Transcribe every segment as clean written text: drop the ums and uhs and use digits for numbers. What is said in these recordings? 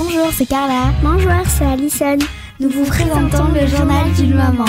Bonjour, c'est Carla. Bonjour, c'est Alison. Nous vous présentons le journal d'une maman.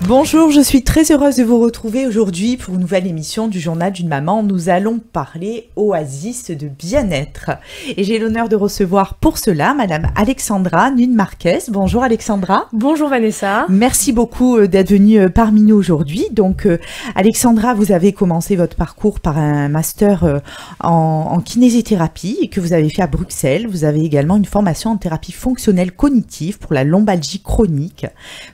Bonjour, je suis très heureuse de vous retrouver aujourd'hui pour une nouvelle émission du journal d'une maman. Nous allons parler oasis de bien-être. Et j'ai l'honneur de recevoir pour cela Madame Alexandra Nunes-Marquez. Bonjour Alexandra. Bonjour Vanessa. Merci beaucoup d'être venue parmi nous aujourd'hui. Donc Alexandra, vous avez commencé votre parcours par un master en kinésithérapie que vous avez fait à Bruxelles. Vous avez également une formation en thérapie fonctionnelle cognitive pour la lombalgie chronique.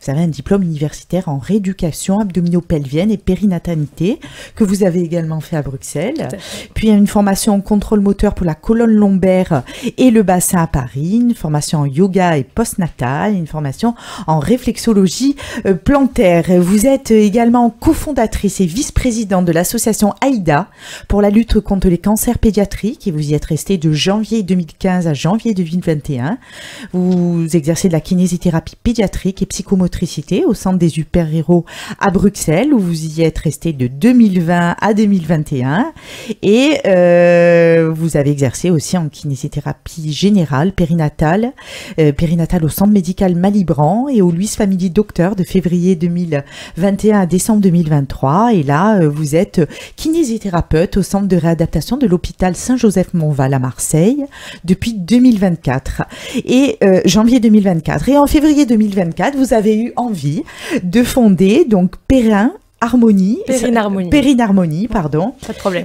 Vous avez un diplôme universitaire en rééducation abdominopelvienne et périnatalité que vous avez également fait à Bruxelles. Puis une formation en contrôle moteur pour la colonne lombaire et le bassin à Paris, une formation en yoga et postnatal, une formation en réflexologie plantaire. Vous êtes également cofondatrice et vice-présidente de l'association AIDA pour la lutte contre les cancers pédiatriques et vous y êtes restée de janvier 2015 à janvier 2021. Vous exercez de la kinésithérapie pédiatrique et psychomotricité au centre des super-héros à Bruxelles où vous y êtes resté de 2020 à 2021 et vous avez exercé aussi en kinésithérapie générale périnatale au centre médical Malibran et au Luis Family Doctor de février 2021 à décembre 2023 et là vous êtes kinésithérapeute au centre de réadaptation de l'hôpital Saint-Joseph-Montval à Marseille depuis 2024 et janvier 2024 et en février 2024 vous avez eu envie de fonder donc Périnharmonie, pardon. Pas de problème.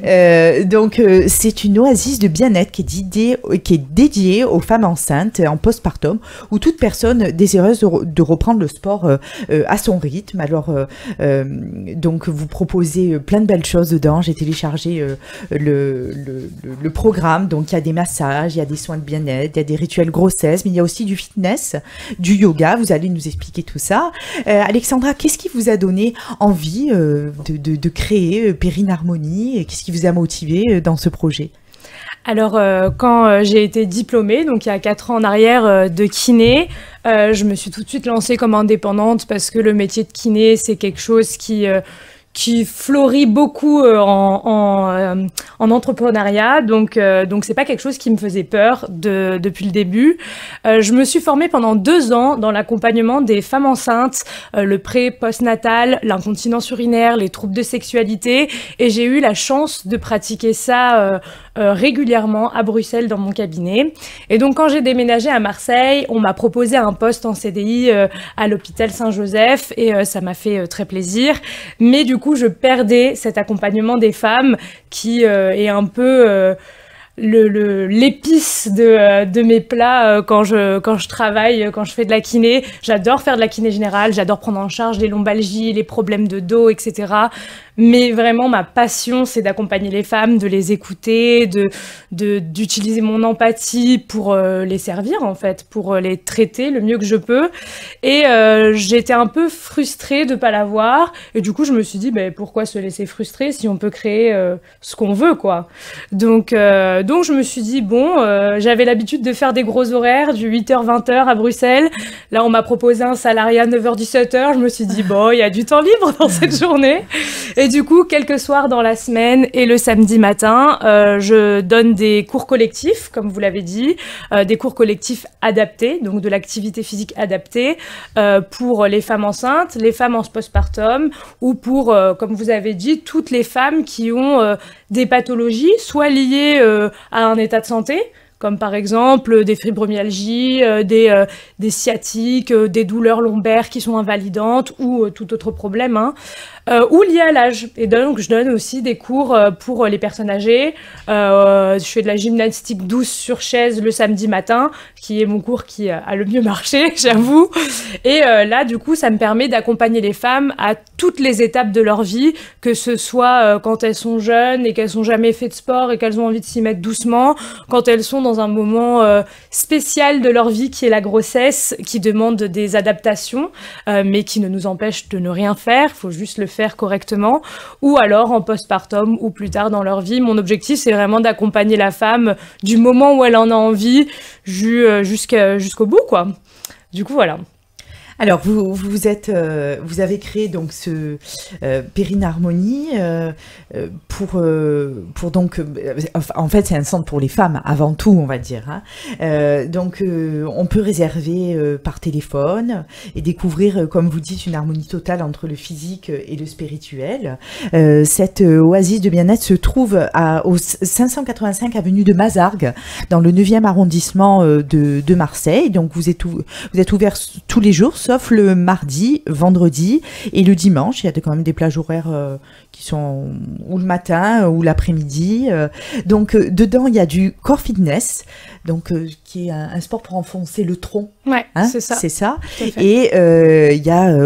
Donc, c'est une oasis de bien-être qui est dédiée aux femmes enceintes en postpartum ou toute personne désireuse de reprendre le sport à son rythme. Alors, donc, vous proposez plein de belles choses dedans. J'ai téléchargé le programme. Donc, il y a des massages, il y a des soins de bien-être, il y a des rituels grossesse, mais il y a aussi du fitness, du yoga. Vous allez nous expliquer tout ça. Alexandra, qu'est-ce qui vous a donné envie de créer Périnharmonie et qu'est-ce qui vous a motivé dans ce projet? Alors, quand j'ai été diplômée, donc il y a 4 ans en arrière, de kiné, je me suis tout de suite lancée comme indépendante parce que le métier de kiné, c'est quelque chose qui fleurit beaucoup en entrepreneuriat, donc c'est pas quelque chose qui me faisait peur depuis le début. Je me suis formée pendant 2 ans dans l'accompagnement des femmes enceintes, le pré-postnatal, l'incontinence urinaire, les troubles de sexualité, et j'ai eu la chance de pratiquer ça régulièrement à Bruxelles dans mon cabinet. Et donc quand j'ai déménagé à Marseille, on m'a proposé un poste en CDI à l'hôpital Saint-Joseph et ça m'a fait très plaisir. Mais du coup, je perdais cet accompagnement des femmes qui est un peu l'épice de mes plats quand je travaille, quand je fais de la kiné. J'adore faire de la kiné générale, j'adore prendre en charge les lombalgies, les problèmes de dos, etc. Mais vraiment, ma passion, c'est d'accompagner les femmes, de les écouter, d'utiliser mon empathie pour les servir, en fait, pour les traiter le mieux que je peux. Et j'étais un peu frustrée de pas l'avoir. Et du coup, je me suis dit, pourquoi se laisser frustrer si on peut créer ce qu'on veut, quoi. Donc, je me suis dit, j'avais l'habitude de faire des gros horaires, du 8h-20h à Bruxelles. Là, on m'a proposé un salariat 9h-17h. Je me suis dit, il y a du temps libre dans cette journée. Et du coup, quelques soirs dans la semaine et le samedi matin, je donne des cours collectifs, comme vous l'avez dit, des cours collectifs adaptés, donc de l'activité physique adaptée pour les femmes enceintes, les femmes en postpartum ou pour, comme vous avez dit, toutes les femmes qui ont des pathologies, soit liées à un état de santé, comme par exemple des fibromyalgies, des sciatiques, des douleurs lombaires qui sont invalidantes ou tout autre problème, ou liées à l'âge. Et donc, je donne aussi des cours pour les personnes âgées. Je fais de la gymnastique douce sur chaise le samedi matin, qui est mon cours qui a le mieux marché, j'avoue. Et là, du coup, ça me permet d'accompagner les femmes à toutes les étapes de leur vie, que ce soit quand elles sont jeunes et qu'elles n'ont jamais fait de sport et qu'elles ont envie de s'y mettre doucement, quand elles sont dans un moment spécial de leur vie qui est la grossesse, qui demande des adaptations, mais qui ne nous empêche de ne rien faire, il faut juste le faire correctement, ou alors en postpartum ou plus tard dans leur vie. Mon objectif, c'est vraiment d'accompagner la femme du moment où elle en a envie jusqu'au bout, quoi. Du coup, voilà. Alors, vous avez créé donc ce Périne Harmonie pour donc, en fait, c'est un centre pour les femmes avant tout, on va dire. Hein. Donc, on peut réserver par téléphone et découvrir, comme vous dites, une harmonie totale entre le physique et le spirituel. Cette oasis de bien-être se trouve au 585 avenue de Mazargues, dans le 9e arrondissement de Marseille. Donc, vous êtes ouvert tous les jours, sauf le mardi, vendredi et le dimanche. Il y a quand même des plages horaires qui sont ou le matin ou l'après-midi. Donc, dedans, il y a du core fitness, donc qui est un sport pour enfoncer le tronc. Ouais, hein, c'est ça. C'est ça. Et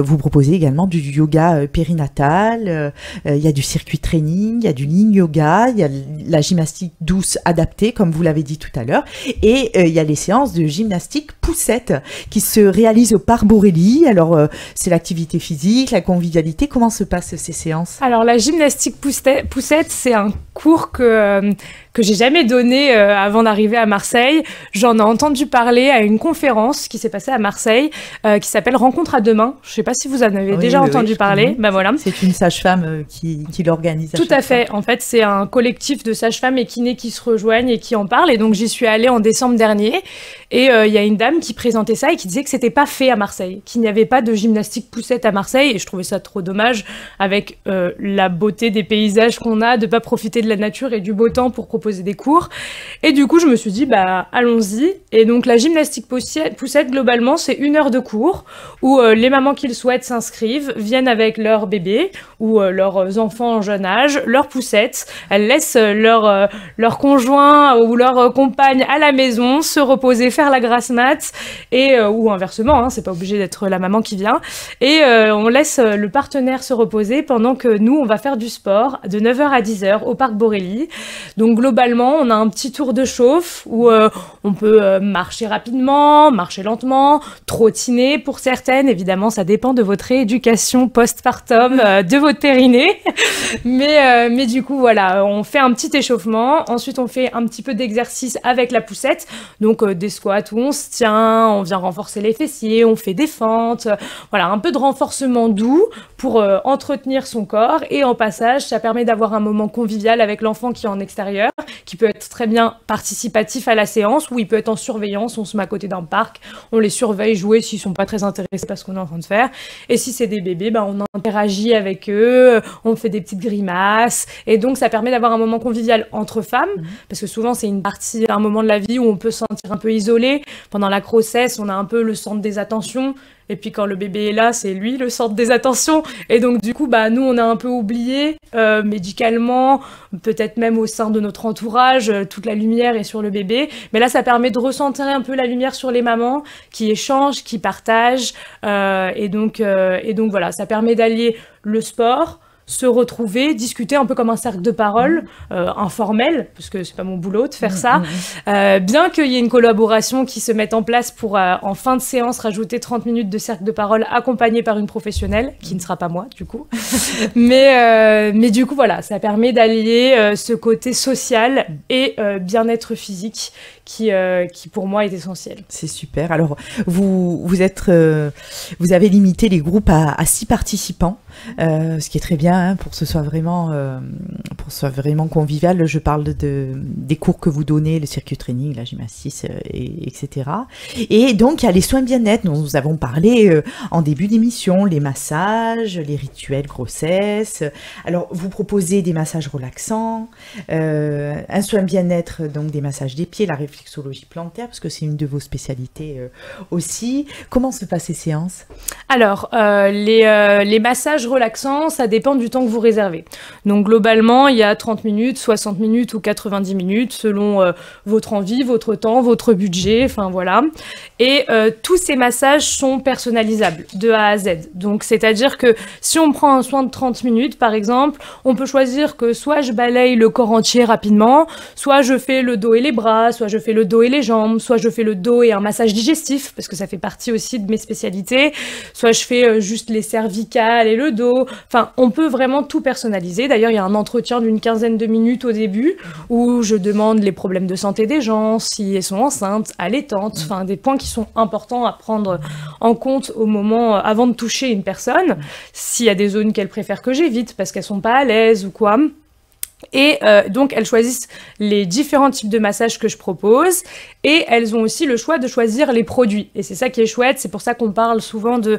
vous proposez également du yoga périnatal, il y a du circuit training, il y a du yin yoga, il y a la gymnastique douce adaptée, comme vous l'avez dit tout à l'heure, et il y a les séances de gymnastique poussette qui se réalisent au Parc Borély. Alors, c'est l'activité physique, la convivialité. Comment se passent ces séances? Alors, la gymnastique poussette, c'est un cours que j'ai jamais donné avant d'arriver à Marseille. J'en ai entendu parler à une conférence qui s'est passée à Marseille, qui s'appelle Rencontre à deux mains. Je sais pas si vous en avez déjà entendu parler. Ben voilà. C'est une sage-femme qui l'organise. Tout à fait. En fait, c'est un collectif de sages-femmes et kinés qui se rejoignent et qui en parlent. Et donc, j'y suis allée en décembre dernier. Et il y a une dame qui présentait ça et qui disait que c'était pas fait à Marseille, qu'il n'y avait pas de gymnastique poussette à Marseille. Et je trouvais ça trop dommage, avec la beauté des paysages qu'on a, de pas profiter de la nature et du beau temps pour proposer des cours. Et du coup, je me suis dit, bah, allons-y. Et donc, la gymnastique poussette, globalement, c'est 1 heure de cours où les mamans qui le souhaitent s'inscrivent, viennent avec leur bébé ou leurs enfants en jeune âge, leur poussette. Elles laissent leur conjoint ou leur compagne à la maison, se reposer, faire la grasse mat, et, ou inversement, hein, c'est pas obligé d'être la maman qui vient. Et on laisse le partenaire se reposer pendant que nous, on va faire du sport de 9h à 10h au Parc Borély. Donc, globalement, on a un petit tour de chauffe où on peut marcher rapidement, marcher lentement, trottiner pour certaines. Évidemment, ça dépend de votre rééducation postpartum, de votre périnée. Mais du coup, voilà, on fait un petit échauffement. Ensuite, on fait un petit peu d'exercice avec la poussette. Donc, des squats où on se tient, on vient renforcer les fessiers, on fait des fentes. Voilà, un peu de renforcement doux pour entretenir son corps. Et en passage, ça permet d'avoir un moment convivial avec l'enfant qui est en extérieur, qui peut être très bien participatif à la séance, ou il peut être en surveillance, on se met à côté d'un parc, on les surveille jouer s'ils sont pas très intéressés par ce qu'on est en train de faire. Et si c'est des bébés, ben on interagit avec eux, on fait des petites grimaces, et donc ça permet d'avoir un moment convivial entre femmes, parce que souvent c'est un moment de la vie où on peut se sentir un peu isolé. Pendant la grossesse, on a un peu le centre des attentions, et puis quand le bébé est là, c'est lui le centre des attentions. Et donc du coup, bah, nous, on a un peu oublié médicalement, peut-être même au sein de notre entourage, toute la lumière est sur le bébé. Mais là, ça permet de recentrer un peu la lumière sur les mamans qui échangent, qui partagent. Et donc voilà, ça permet d'allier le sport, se retrouver, discuter un peu comme un cercle de parole, informel, parce que c'est pas mon boulot de faire ça. Bien qu'il y ait une collaboration qui se mette en place pour, en fin de séance, rajouter 30 minutes de cercle de parole accompagné par une professionnelle, qui ne sera pas moi, du coup. mais du coup, voilà, ça permet d'allier ce côté social et bien-être physique qui pour moi est essentiel. C'est super. Alors, vous avez limité les groupes à 6 participants, ce qui est très bien, hein, pour que ce soit vraiment convivial. Je parle des cours que vous donnez, le circuit training, la gymnastique, etc. Et donc, il y a les soins bien-être dont nous avons parlé en début d'émission, les massages, les rituels grossesse. Alors, vous proposez des massages relaxants, un soin bien-être, donc des massages des pieds, la réflexologie plantaire, parce que c'est une de vos spécialités aussi. Comment se passent ces séances? Alors, les massages relaxants, ça dépend du temps que vous réservez. Donc, globalement, il y a 30 minutes, 60 minutes ou 90 minutes, selon votre envie, votre temps, votre budget, enfin voilà. Et tous ces massages sont personnalisables, de A à Z. Donc, c'est-à-dire que si on prend un soin de 30 minutes, par exemple, on peut choisir que soit je balaye le corps entier rapidement, soit je fais le dos et les bras, soit je fais le dos et les jambes, soit je fais le dos et un massage digestif, parce que ça fait partie aussi de mes spécialités, soit je fais juste les cervicales et le le dos. Enfin, on peut vraiment tout personnaliser. D'ailleurs, il y a un entretien d'une 15aine de minutes au début où je demande les problèmes de santé des gens, si elles sont enceintes, allaitantes, enfin des points qui sont importants à prendre en compte au moment avant de toucher une personne. S'il y a des zones qu'elles préfèrent que j'évite parce qu'elles sont pas à l'aise ou quoi. Et donc, elles choisissent les différents types de massages que je propose et elles ont aussi le choix de choisir les produits. Et c'est ça qui est chouette, c'est pour ça qu'on parle souvent de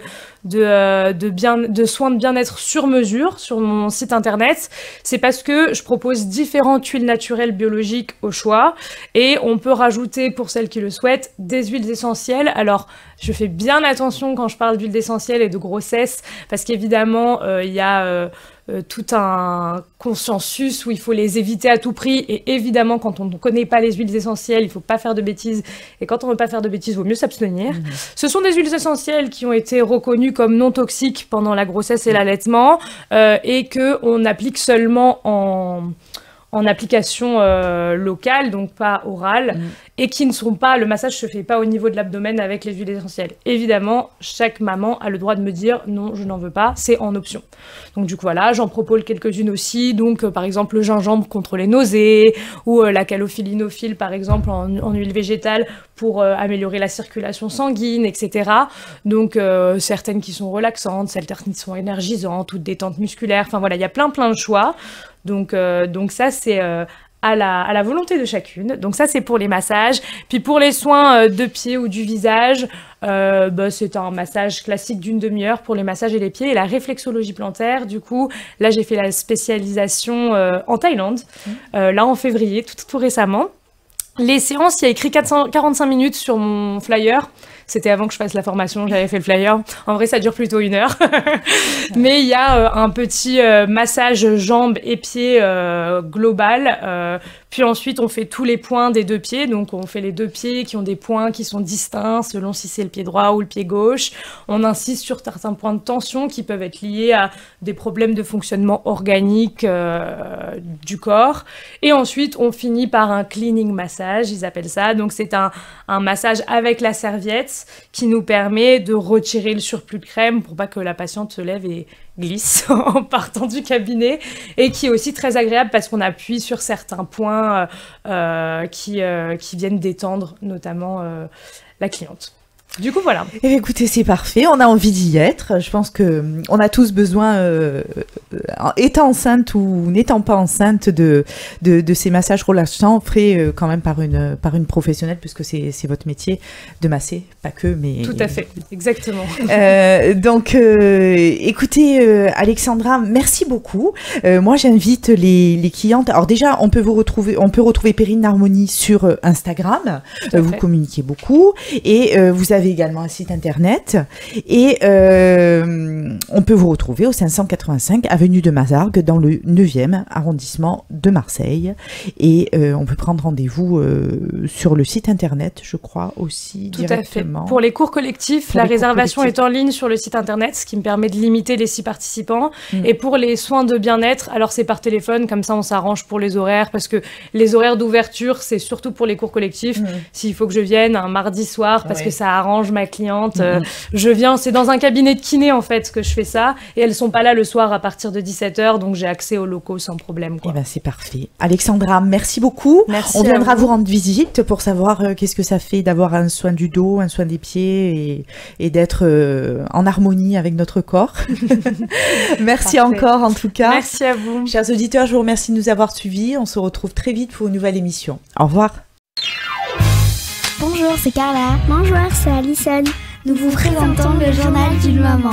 soins de bien-être sur mesure sur mon site internet. C'est parce que je propose différentes huiles naturelles biologiques au choix et on peut rajouter, pour celles qui le souhaitent, des huiles essentielles. Alors, je fais bien attention quand je parle d'huiles essentielles et de grossesse parce qu'évidemment, il y a... tout un consensus où il faut les éviter à tout prix et évidemment quand on ne connaît pas les huiles essentielles, il ne faut pas faire de bêtises et quand on ne veut pas faire de bêtises, il vaut mieux s'abstenir. Ce sont des huiles essentielles qui ont été reconnues comme non toxiques pendant la grossesse et l'allaitement et qu'on applique seulement en application locale, donc pas orale, et qui ne sont pas, le massage se fait pas au niveau de l'abdomen avec les huiles essentielles. Évidemment, chaque maman a le droit de me dire non, je n'en veux pas, c'est en option. Donc du coup voilà, j'en propose quelques-unes aussi, donc par exemple le gingembre contre les nausées, ou la calophyllinophile par exemple en huile végétale pour améliorer la circulation sanguine, etc. Donc certaines qui sont relaxantes, certaines qui sont énergisantes, ou de détente musculaire, enfin voilà, il y a plein de choix. Donc ça, c'est à la volonté de chacune. Donc ça, c'est pour les massages. Puis pour les soins de pieds ou du visage, c'est un massage classique d'une demi-heure pour les massages et les pieds. Et la réflexologie plantaire, du coup, là, j'ai fait la spécialisation en Thaïlande, là en février, tout récemment. Les séances, il y a écrit 45 minutes sur mon flyer. C'était avant que je fasse la formation, j'avais fait le flyer. En vrai, ça dure plutôt 1 heure. Mais il y a un petit massage jambes et pieds global. Puis ensuite, on fait tous les points des 2 pieds. Donc, on fait les 2 pieds qui ont des points qui sont distincts selon si c'est le pied droit ou le pied gauche. On insiste sur certains points de tension qui peuvent être liés à des problèmes de fonctionnement organique du corps. Et ensuite, on finit par un cleaning massage, ils appellent ça. Donc, c'est un massage avec la serviette qui nous permet de retirer le surplus de crème pour pas que la patiente se lève et glisse en partant du cabinet et qui est aussi très agréable parce qu'on appuie sur certains points qui viennent détendre notamment la cliente. Du coup, voilà. Eh bien, écoutez, c'est parfait. On a envie d'y être. Je pense que on a tous besoin, étant enceinte ou n'étant pas enceinte, de ces massages relaxants faits quand même par une professionnelle, puisque c'est votre métier de masser, pas que, mais... Tout à fait, exactement. Donc, écoutez, Alexandra, merci beaucoup. Moi, j'invite les clientes. Alors déjà, on peut retrouver Perrine Harmonie sur Instagram. Vous communiquez beaucoup et vous avez également un site internet et on peut vous retrouver au 585 avenue de Mazargues dans le 9e arrondissement de Marseille et on peut prendre rendez-vous sur le site internet, je crois aussi. Tout à fait. Pour les cours collectifs, la réservation est en ligne sur le site internet, ce qui me permet de limiter les 6 participants. Et pour les soins de bien-être, alors c'est par téléphone, comme ça on s'arrange pour les horaires, parce que les horaires d'ouverture, c'est surtout pour les cours collectifs. S'il faut que je vienne un mardi soir, parce que ça arrange ma cliente, je viens, c'est dans un cabinet de kiné en fait que je fais ça, et elles sont pas là le soir à partir de 17h, donc j'ai accès aux locaux sans problème, quoi. Eh ben, c'est parfait. Alexandra, merci beaucoup. Merci. On viendra vous rendre visite pour savoir qu'est-ce que ça fait d'avoir un soin du dos, un soin des pieds et d'être en harmonie avec notre corps. Merci encore en tout cas. Merci à vous. Chers auditeurs, je vous remercie de nous avoir suivis. On se retrouve très vite pour une nouvelle émission. Au revoir. Bonjour, c'est Carla. Bonjour, c'est Alison. Nous vous présentons le journal d'une maman.